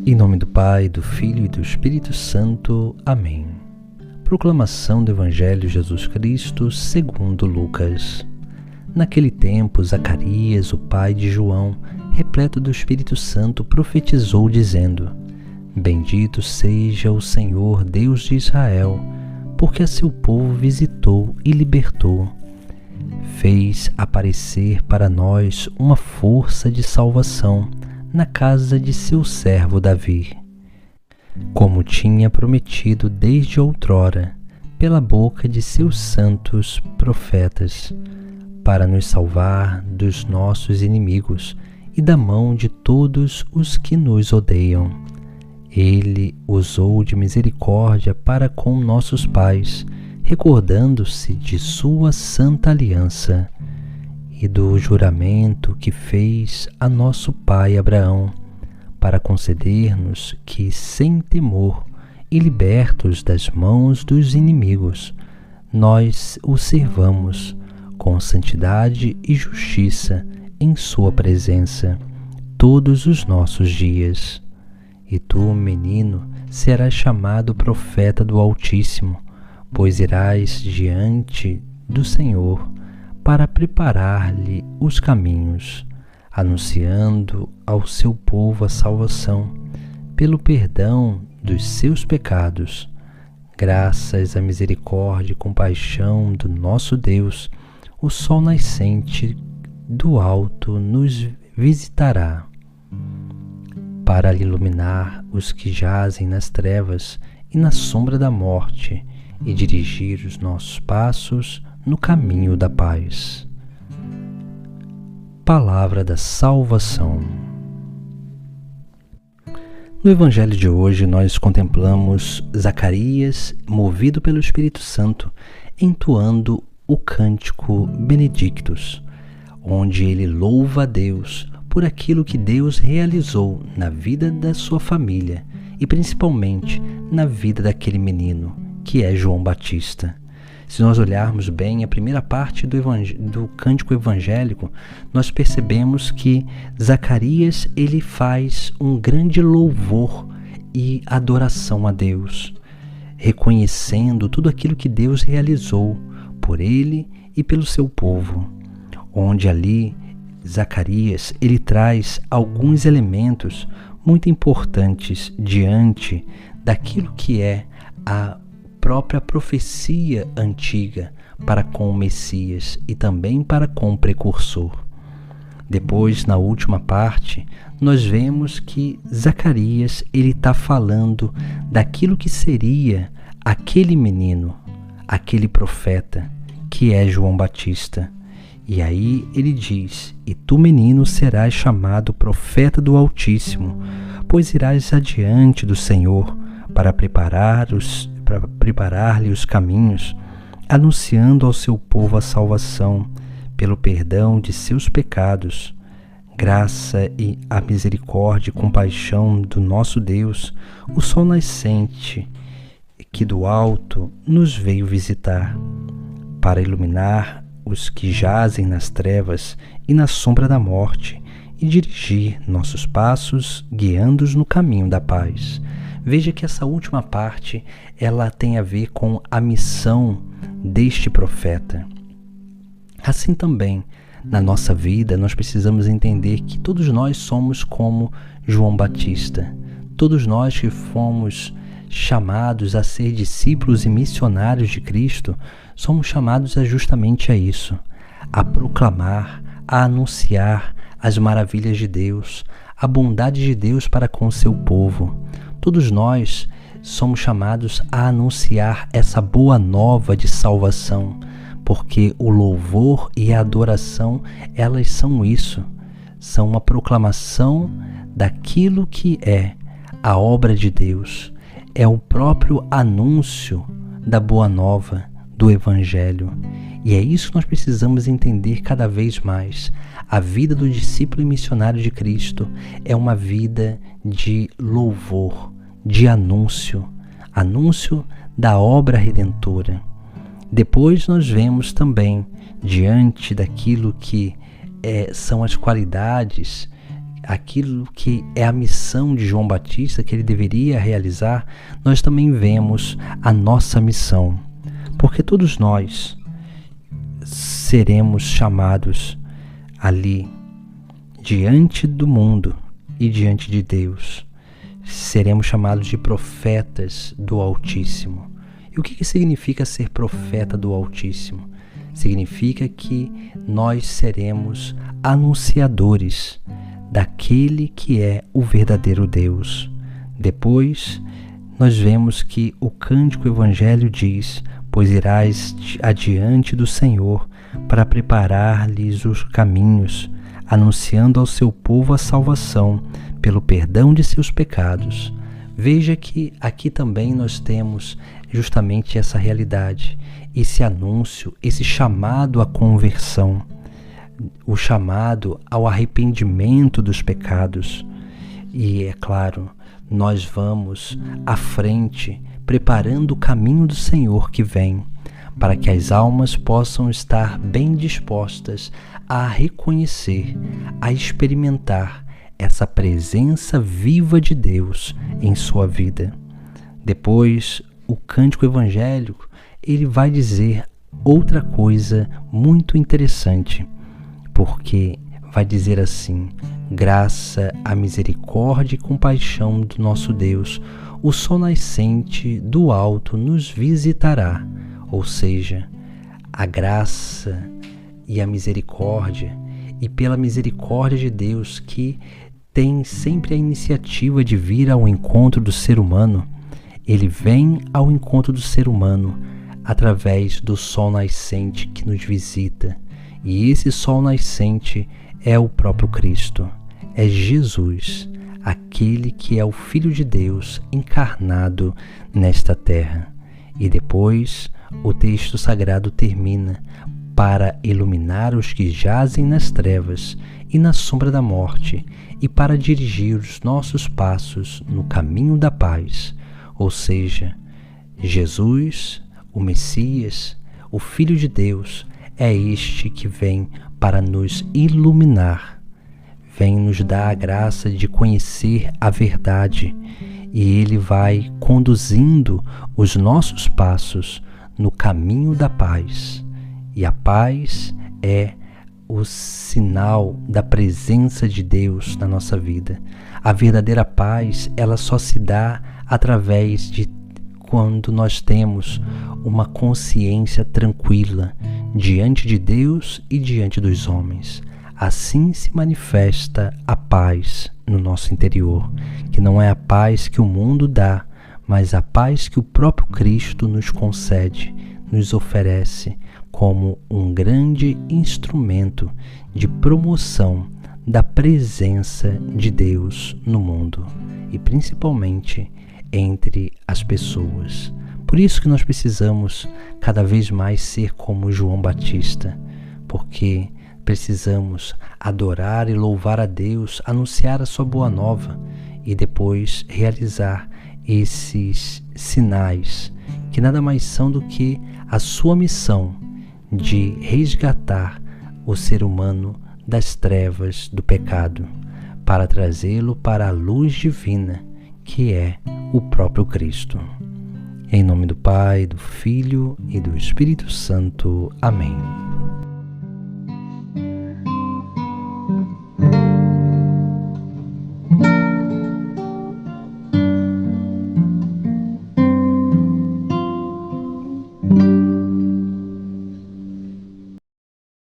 Em nome do Pai, do Filho e do Espírito Santo. Amém. Proclamação do Evangelho de Jesus Cristo segundo Lucas. Naquele tempo, Zacarias, o pai de João, repleto do Espírito Santo, profetizou, dizendo: Bendito seja o Senhor, Deus de Israel, porque a seu povo visitou e libertou. Fez aparecer para nós uma força de salvação na casa de seu servo Davi, como tinha prometido desde outrora, pela boca de seus santos profetas, para nos salvar dos nossos inimigos e da mão de todos os que nos odeiam. Ele usou de misericórdia para com nossos pais, recordando-se de sua santa aliança e do juramento que fez a nosso pai Abraão, para conceder-nos que, sem temor e libertos das mãos dos inimigos, nós o servamos com santidade e justiça em sua presença todos os nossos dias. E tu, menino, serás chamado profeta do Altíssimo, pois irás diante do Senhor para preparar-lhe os caminhos, anunciando ao seu povo a salvação, pelo perdão dos seus pecados. Graças à misericórdia e compaixão do nosso Deus, o sol nascente do alto nos visitará, para iluminar os que jazem nas trevas e na sombra da morte, e dirigir os nossos passos no caminho da paz. Palavra da salvação. No Evangelho de hoje nós contemplamos Zacarias, movido pelo Espírito Santo, entoando o cântico Benedictus, onde ele louva a Deus por aquilo que Deus realizou na vida da sua família e principalmente na vida daquele menino, que é João Batista. Se nós olharmos bem a primeira parte do cântico evangélico, nós percebemos que Zacarias ele faz um grande louvor e adoração a Deus, reconhecendo tudo aquilo que Deus realizou por ele e pelo seu povo, onde ali Zacarias ele traz alguns elementos muito importantes diante daquilo que é a própria profecia antiga para com o Messias e também para com o precursor. Depois, na última parte, nós vemos que Zacarias ele está falando daquilo que seria aquele menino, aquele profeta, que é João Batista. E aí ele diz: E tu, menino, serás chamado profeta do Altíssimo, pois irás adiante do Senhor para preparar-lhe os caminhos, anunciando ao seu povo a salvação, pelo perdão de seus pecados. Graça e a misericórdia e compaixão do nosso Deus, o sol nascente, que do alto nos veio visitar, para iluminar os que jazem nas trevas e na sombra da morte, e dirigir nossos passos, guiando-os no caminho da paz. Veja que essa última parte, ela tem a ver com a missão deste profeta. Assim também, na nossa vida, nós precisamos entender que todos nós somos como João Batista. Todos nós que fomos chamados a ser discípulos e missionários de Cristo, somos chamados justamente a isso, a proclamar, a anunciar as maravilhas de Deus, a bondade de Deus para com o seu povo. Todos nós somos chamados a anunciar essa boa nova de salvação, porque o louvor e a adoração, elas são isso, são uma proclamação daquilo que é a obra de Deus, é o próprio anúncio da boa nova, do Evangelho. E é isso que nós precisamos entender cada vez mais. A vida do discípulo e missionário de Cristo é uma vida de louvor, de anúncio da obra redentora. Depois nós vemos também, diante daquilo que são as qualidades aquilo que é a missão de João Batista que ele deveria realizar, nós também vemos a nossa missão, porque todos nós seremos chamados ali diante do mundo e diante de Deus. Seremos chamados de profetas do Altíssimo. E o que significa ser profeta do Altíssimo? Significa que nós seremos anunciadores daquele que é o verdadeiro Deus. Depois, nós vemos que o cântico evangelho diz: pois irás adiante do Senhor para preparar-lhes os caminhos, anunciando ao seu povo a salvação pelo perdão de seus pecados. Veja que aqui também nós temos justamente essa realidade, esse anúncio, esse chamado à conversão, o chamado ao arrependimento dos pecados. E é claro, nós vamos à frente, preparando o caminho do Senhor que vem, para que as almas possam estar bem dispostas a reconhecer, a experimentar essa presença viva de Deus em sua vida. Depois, o cântico evangélico, ele vai dizer outra coisa muito interessante, porque vai dizer assim: graça, a misericórdia e compaixão do nosso Deus, o sol nascente do alto nos visitará. Ou seja, a graça e a misericórdia, e pela misericórdia de Deus, que tem sempre a iniciativa de vir ao encontro do ser humano, ele vem ao encontro do ser humano através do sol nascente que nos visita. E esse sol nascente é o próprio Cristo, é Jesus, aquele que é o Filho de Deus encarnado nesta terra. E depois o texto sagrado termina: para iluminar os que jazem nas trevas e na sombra da morte, e para dirigir os nossos passos no caminho da paz. Ou seja, Jesus, o Messias, o Filho de Deus, é este que vem para nos iluminar, vem nos dar a graça de conhecer a verdade, e ele vai conduzindo os nossos passos no caminho da paz. E a paz é o sinal da presença de Deus na nossa vida. A verdadeira paz, ela só se dá através de quando nós temos uma consciência tranquila diante de Deus e diante dos homens. Assim se manifesta a paz no nosso interior, que não é a paz que o mundo dá, mas a paz que o próprio Cristo nos concede, nos oferece como um grande instrumento de promoção da presença de Deus no mundo e principalmente entre as pessoas. Por isso que nós precisamos cada vez mais ser como João Batista, porque precisamos adorar e louvar a Deus, anunciar a sua boa nova e depois realizar esses sinais que nada mais são do que a sua missão de resgatar o ser humano das trevas do pecado, para trazê-lo para a luz divina, que é o próprio Cristo. Em nome do Pai, do Filho e do Espírito Santo. Amém.